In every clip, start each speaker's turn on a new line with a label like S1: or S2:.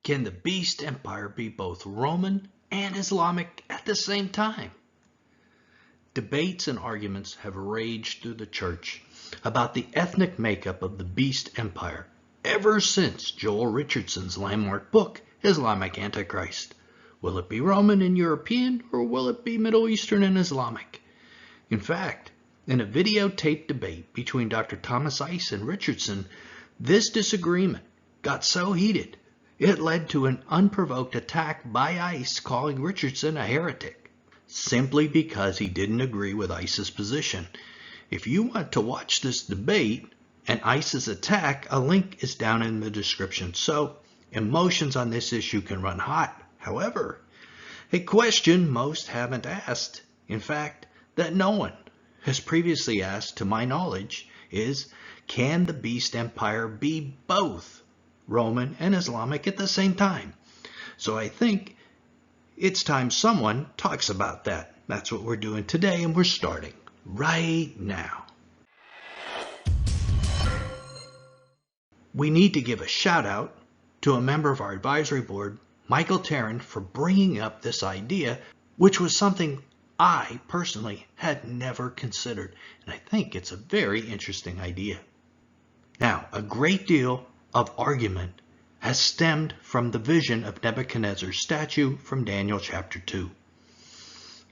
S1: Can the beast empire be both Roman and Islamic at the same time? Debates and arguments have raged through the church about the ethnic makeup of the beast empire ever since Joel Richardson's landmark book, Islamic Antichrist. Will it be Roman and European, or will it be Middle Eastern and Islamic? In fact, in a videotaped debate between Dr. Thomas Ice and Richardson, this disagreement got so heated it led to an unprovoked attack by Ice calling Richardson a heretic, simply because he didn't agree with Ice's position. If you want to watch this debate and Ice's attack, a link is down in the description. So emotions on this issue can run hot. However, a question most haven't asked, in fact, that no one has previously asked to my knowledge, is can the beast empire be both Roman and Islamic at the same time? So I think it's time someone talks about that. That's what we're doing today, and we're starting right now. We need to give a shout out to a member of our advisory board, Michael Tarrant, for bringing up this idea, which was something I personally had never considered, and I think it's a very interesting idea. Now, a great deal of argument has stemmed from the vision of Nebuchadnezzar's statue from Daniel chapter 2.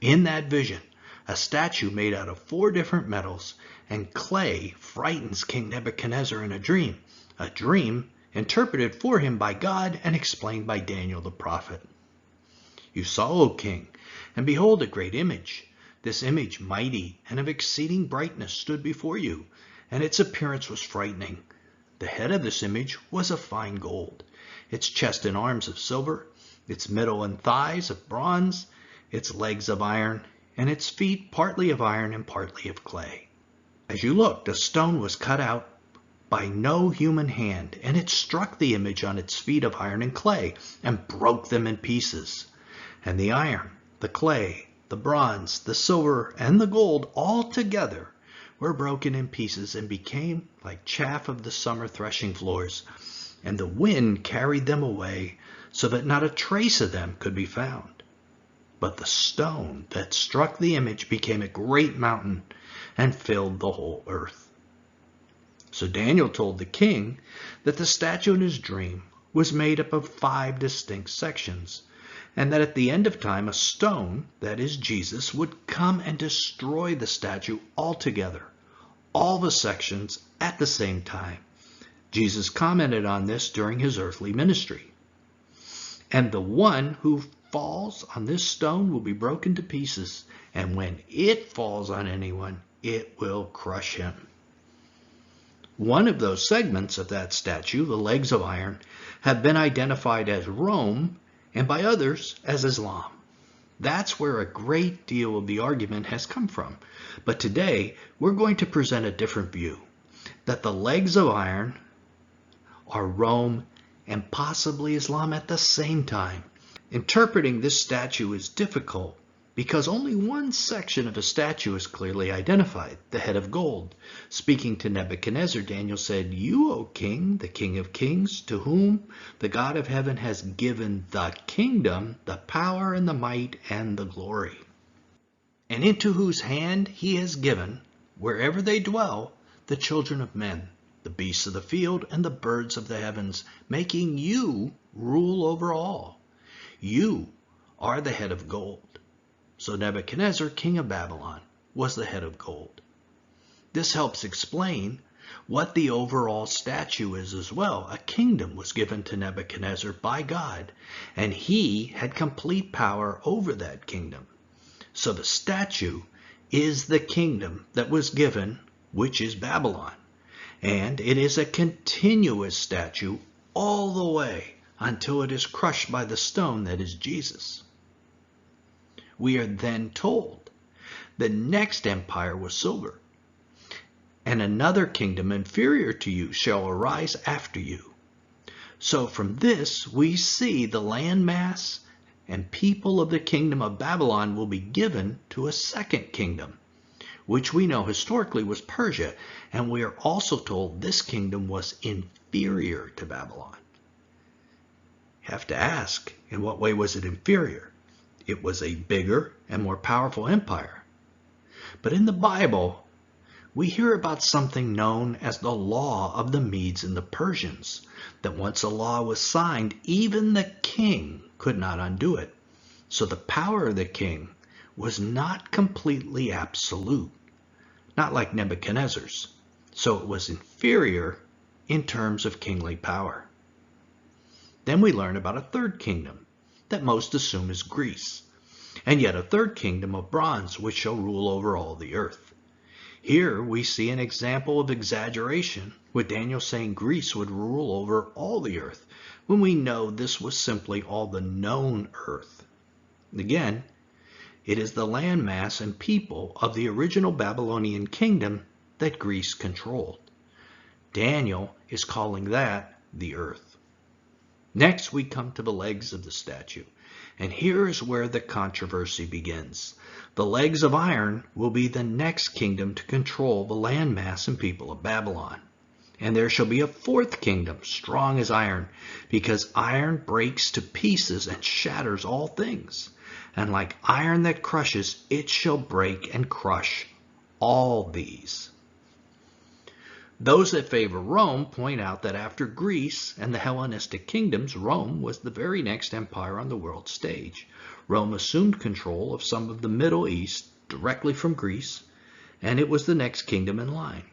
S1: In that vision, a statue made out of 4 different metals and clay frightens King Nebuchadnezzar in a dream interpreted for him by God and explained by Daniel the prophet. You saw, O king, and behold, a great image. This image, mighty and of exceeding brightness, stood before you, and its appearance was frightening. The head of this image was of fine gold, its chest and arms of silver, its middle and thighs of bronze, its legs of iron, and its feet partly of iron and partly of clay. As you looked, a stone was cut out by no human hand, and it struck the image on its feet of iron and clay, and broke them in pieces. And the iron, the clay, the bronze, the silver, and the gold all together were broken in pieces and became like chaff of the summer threshing floors, and the wind carried them away so that not a trace of them could be found. But the stone that struck the image became a great mountain and filled the whole earth. So Daniel told the king that the statue in his dream was made up of 5 distinct sections, and that at the end of time a stone, that is Jesus, would come and destroy the statue altogether, all the sections at the same time. Jesus commented on this during his earthly ministry. And the one who falls on this stone will be broken to pieces, and when it falls on anyone, it will crush him. One of those segments of that statue, the legs of iron, have been identified as Rome, and by others as Islam. That's where a great deal of the argument has come from. But today, we're going to present a different view, that the legs of iron are Rome and possibly Islam at the same time. Interpreting this statue is difficult because only one section of a statue is clearly identified, the head of gold. Speaking to Nebuchadnezzar, Daniel said, "You, O king, the king of kings, to whom the God of heaven has given the kingdom, the power and the might and the glory, and into whose hand he has given, wherever they dwell, the children of men, the beasts of the field and the birds of the heavens, making you rule over all. You are the head of gold." So Nebuchadnezzar, king of Babylon, was the head of gold. This helps explain what the overall statue is as well. A kingdom was given to Nebuchadnezzar by God, and he had complete power over that kingdom. So the statue is the kingdom that was given, which is Babylon. And it is a continuous statue all the way until it is crushed by the stone that is Jesus. We are then told the next empire was silver, and another kingdom inferior to you shall arise after you. So from this we see the landmass and people of the kingdom of Babylon will be given to a second kingdom, which we know historically was Persia, and we are also told this kingdom was inferior to Babylon. have to ask, in what way was it inferior? It was a bigger and more powerful empire. But in the Bible, we hear about something known as the law of the Medes and the Persians, that once a law was signed, even the king could not undo it. So the power of the king was not completely absolute, not like Nebuchadnezzar's. So it was inferior in terms of kingly power. Then we learn about a third kingdom that most assume is Greece, and yet a third kingdom of bronze which shall rule over all the earth. Here we see an example of exaggeration, with Daniel saying Greece would rule over all the earth, when we know this was simply all the known earth. Again, it is the landmass and people of the original Babylonian kingdom that Greece controlled. Daniel is calling that the earth. Next, we come to the legs of the statue, and here is where the controversy begins. The legs of iron will be the next kingdom to control the landmass and people of Babylon. And there shall be a fourth kingdom, strong as iron, because iron breaks to pieces and shatters all things. And like iron that crushes, it shall break and crush all these. Those that favor Rome point out that after Greece and the Hellenistic kingdoms, Rome was the very next empire on the world stage. Rome assumed control of some of the Middle East directly from Greece, and it was the next kingdom in line.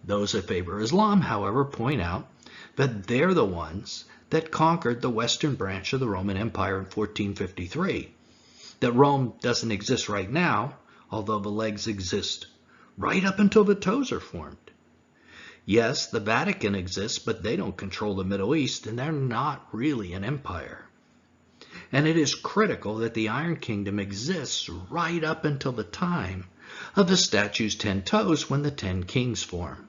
S1: Those that favor Islam, however, point out that they're the ones that conquered the western branch of the Roman Empire in 1453. That Rome doesn't exist right now, although the legs exist right up until the toes are formed. Yes, the Vatican exists, but they don't control the Middle East, and they're not really an empire. And it is critical that the Iron Kingdom exists right up until the time of the statue's 10 toes, when the 10 kings form.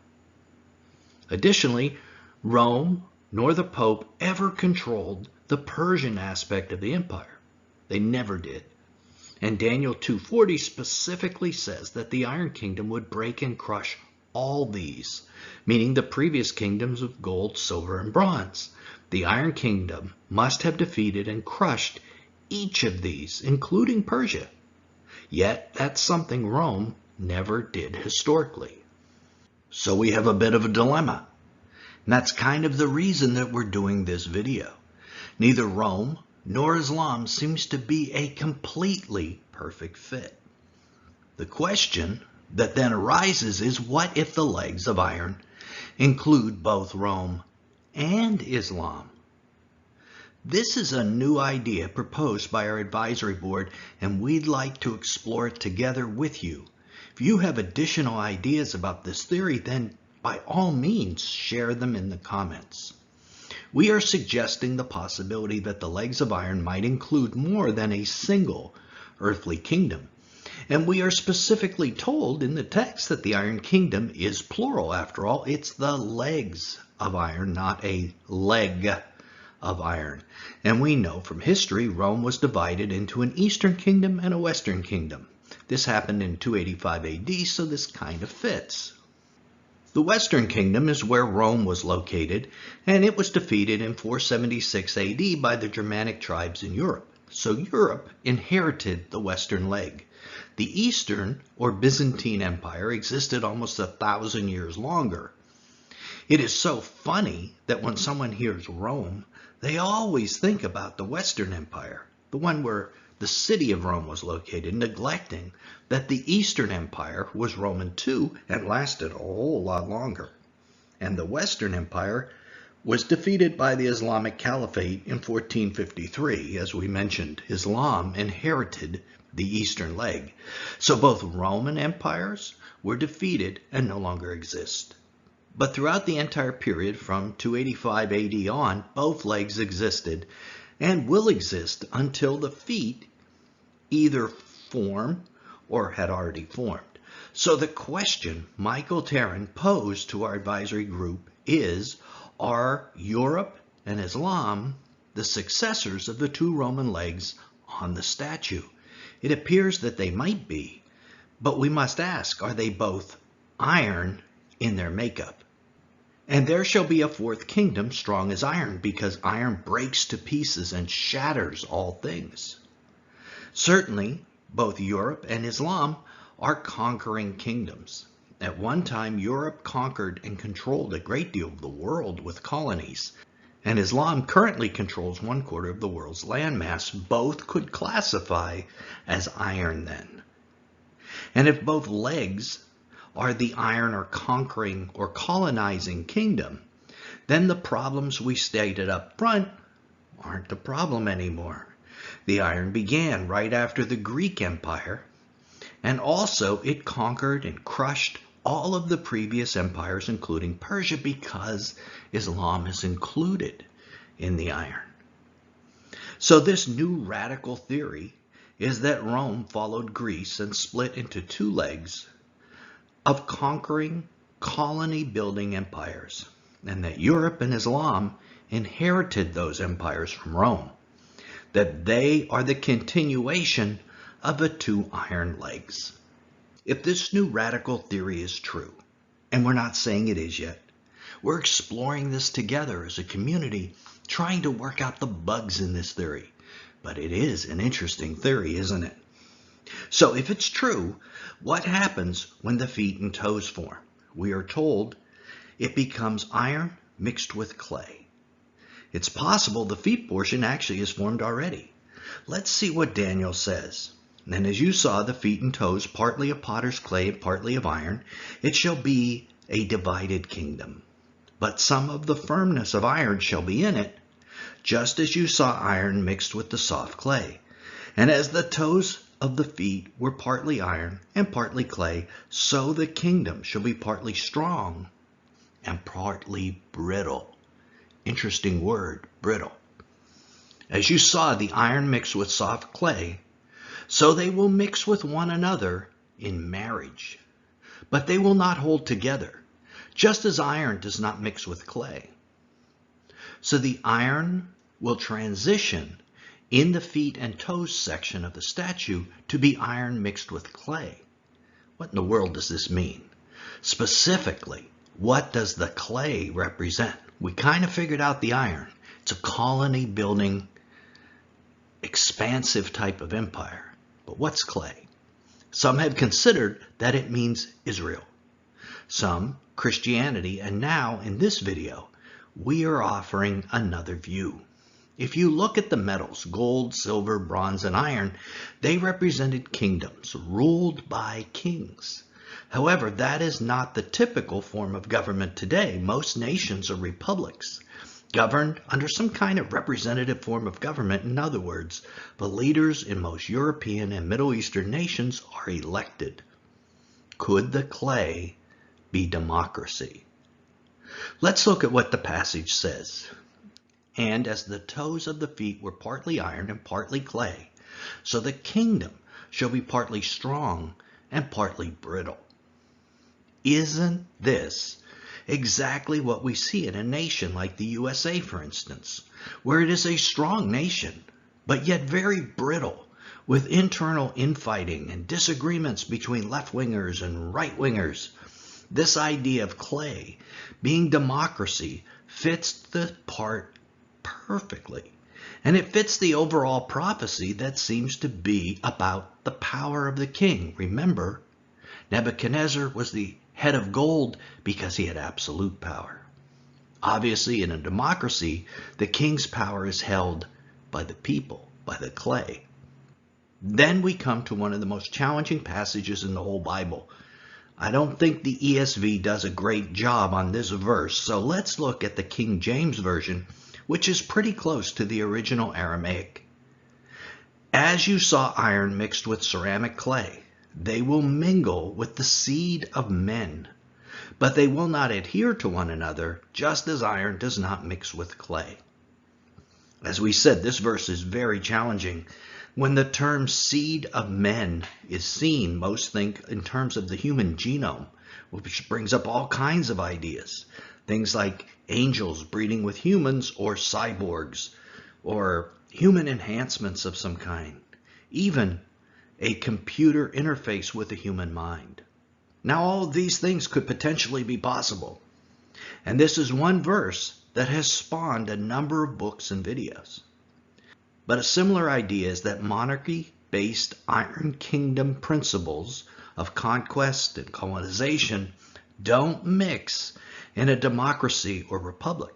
S1: Additionally, Rome nor the Pope ever controlled the Persian aspect of the empire. They never did. And Daniel 2:40 specifically says that the Iron Kingdom would break and crush all these, meaning the previous kingdoms of gold, silver, and bronze. The Iron Kingdom must have defeated and crushed each of these, including Persia. Yet that's something Rome never did historically. So we have a bit of a dilemma. And that's kind of the reason that we're doing this video. Neither Rome nor Islam seems to be a completely perfect fit. The question that then arises is, what if the legs of iron include both Rome and Islam? This is a new idea proposed by our advisory board, and we'd like to explore it together with you. If you have additional ideas about this theory, then by all means share them in the comments. We are suggesting the possibility that the legs of iron might include more than a single earthly kingdom. And we are specifically told in the text that the Iron Kingdom is plural. After all, it's the legs of iron, not a leg of iron. And we know from history Rome was divided into an Eastern Kingdom and a Western Kingdom. This happened in 285 AD, so this kind of fits. The Western Kingdom is where Rome was located, and it was defeated in 476 AD by the Germanic tribes in Europe. So Europe inherited the Western leg. The Eastern or Byzantine Empire existed almost 1,000 years longer. It is so funny that when someone hears Rome, they always think about the Western Empire, the one where the city of Rome was located, neglecting that the Eastern Empire was Roman too and lasted a whole lot longer. And the Western Empire was defeated by the Islamic Caliphate in 1453. As we mentioned, Islam inherited the Eastern leg. So both Roman empires were defeated and no longer exist. But throughout the entire period from 285 AD on, both legs existed and will exist until the feet either form or had already formed. So the question Michael Taryn posed to our advisory group is, are Europe and Islam the successors of the two Roman legs on the statue? It appears that they might be, but we must ask, are they both iron in their makeup? And there shall be a fourth kingdom strong as iron, because iron breaks to pieces and shatters all things. Certainly, both Europe and Islam are conquering kingdoms. At one time, Europe conquered and controlled a great deal of the world with colonies, and Islam currently controls 1/4 of the world's landmass. Both could classify as iron then. And if both legs are the iron or conquering or colonizing kingdom, then the problems we stated up front aren't the problem anymore. The iron began right after the Greek Empire, and also it conquered and crushed all of the previous empires, including Persia, because Islam is included in the iron. So this new radical theory is that Rome followed Greece and split into two legs of conquering, colony-building empires, and that Europe and Islam inherited those empires from Rome, that they are the continuation of the two iron legs. If this new radical theory is true, and we're not saying it is yet, we're exploring this together as a community, trying to work out the bugs in this theory. But it is an interesting theory, isn't it? So if it's true, what happens when the feet and toes form? We are told it becomes iron mixed with clay. It's possible the feet portion actually is formed already. Let's see what Daniel says. And as you saw, the feet and toes, partly of potter's clay and partly of iron, it shall be a divided kingdom. But some of the firmness of iron shall be in it, just as you saw iron mixed with the soft clay. And as the toes of the feet were partly iron and partly clay, so the kingdom shall be partly strong and partly brittle. Interesting word, brittle. As you saw the iron mixed with soft clay, so they will mix with one another in marriage, but they will not hold together, just as iron does not mix with clay. So the iron will transition in the feet and toes section of the statue to be iron mixed with clay. What in the world does this mean? Specifically, what does the clay represent? We kind of figured out the iron. It's a colony building, expansive type of empire. But what's clay? Some have considered that it means Israel, some Christianity, and now in this video, we are offering another view. If you look at the metals, gold, silver, bronze, and iron, they represented kingdoms ruled by kings. However, that is not the typical form of government today. Most nations are republics, governed under some kind of representative form of government. In other words, the leaders in most European and Middle Eastern nations are elected. Could the clay be democracy? Let's look at what the passage says. And as the toes of the feet were partly iron and partly clay, so the kingdom shall be partly strong and partly brittle. Isn't this exactly what we see in a nation like the USA, for instance, where it is a strong nation, but yet very brittle, with internal infighting and disagreements between left-wingers and right-wingers? This idea of clay being democracy fits the part perfectly, and it fits the overall prophecy that seems to be about the power of the king. Remember, Nebuchadnezzar was the head of gold because he had absolute power. Obviously, in a democracy, the king's power is held by the people, by the clay. Then we come to one of the most challenging passages in the whole Bible. I don't think the ESV does a great job on this verse, so let's look at the King James Version, which is pretty close to the original Aramaic. As you saw iron mixed with ceramic clay, they will mingle with the seed of men, but they will not adhere to one another, just as iron does not mix with clay. As we said, this verse is very challenging. When the term seed of men is seen, most think in terms of the human genome, which brings up all kinds of ideas. Things like angels breeding with humans, or cyborgs, or human enhancements of some kind. Even a computer interface with a human mind. Now, all of these things could potentially be possible. And this is one verse that has spawned a number of books and videos. But a similar idea is that monarchy-based Iron Kingdom principles of conquest and colonization don't mix in a democracy or republic.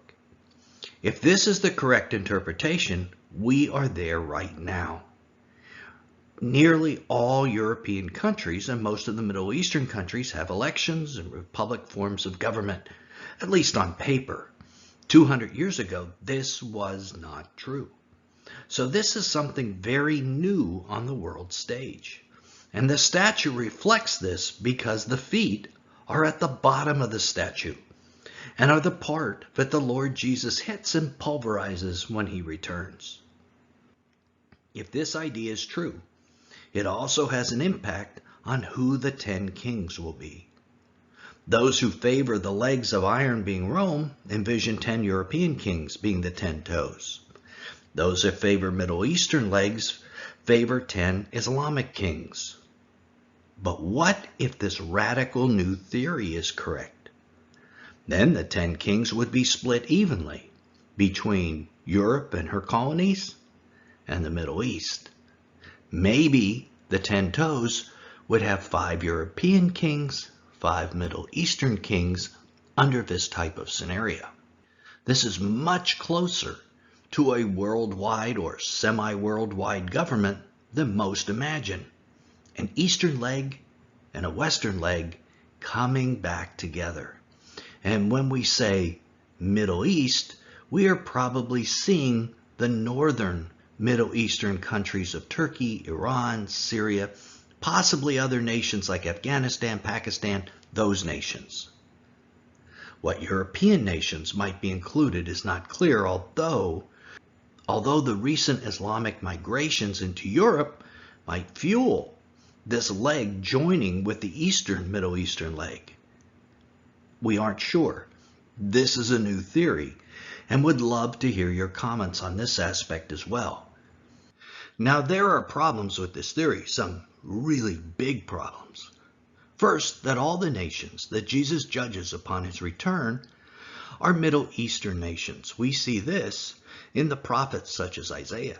S1: If this is the correct interpretation, we are there right now. Nearly all European countries and most of the Middle Eastern countries have elections and republic forms of government, at least on paper. 200 years ago, this was not true. So this is something very new on the world stage. And the statue reflects this because the feet are at the bottom of the statue and are the part that the Lord Jesus hits and pulverizes when he returns. If this idea is true, it also has an impact on who the 10 kings will be. Those who favor the legs of iron being Rome envision 10 European kings being the 10 toes. Those that favor Middle Eastern legs favor 10 Islamic kings. But what if this radical new theory is correct? Then the 10 kings would be split evenly between Europe and her colonies and the Middle East. Maybe the 10 toes would have 5 European kings, 5 Middle Eastern kings under this type of scenario. This is much closer to a worldwide or semi-worldwide government than most imagine. An Eastern leg and a Western leg coming back together. And when we say Middle East, we are probably seeing the northern Middle Eastern countries of Turkey, Iran, Syria, possibly other nations like Afghanistan, Pakistan, those nations. What European nations might be included is not clear, although the recent Islamic migrations into Europe might fuel this leg joining with the Middle Eastern leg. We aren't sure. This is a new theory, and would love to hear your comments on this aspect as well. Now, there are problems with this theory, some really big problems. First, that all the nations that Jesus judges upon his return are Middle Eastern nations. We see this in the prophets such as Isaiah.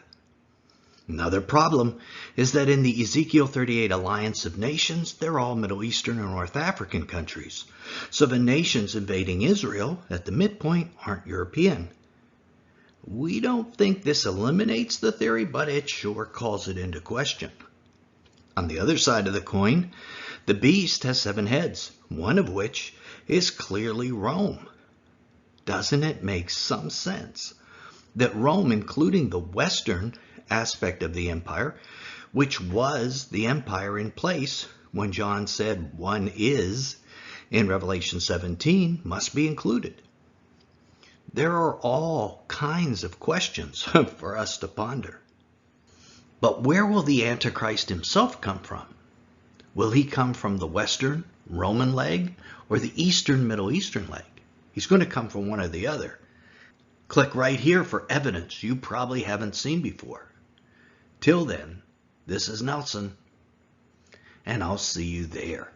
S1: Another problem is that in the Ezekiel 38 alliance of nations, they're all Middle Eastern and North African countries. So the nations invading Israel at the midpoint aren't European. We don't think this eliminates the theory, but it sure calls it into question. On the other side of the coin, the beast has 7 heads, one of which is clearly Rome. Doesn't it make some sense that Rome, including the Western aspect of the empire, which was the empire in place when John said one is in Revelation 17, must be included? There are all kinds of questions for us to ponder. But where will the Antichrist himself come from? Will he come from the Western Roman leg or the Eastern Middle Eastern leg? He's going to come from one or the other. Click right here for evidence you probably haven't seen before. Till then, this is Nelson, and I'll see you there.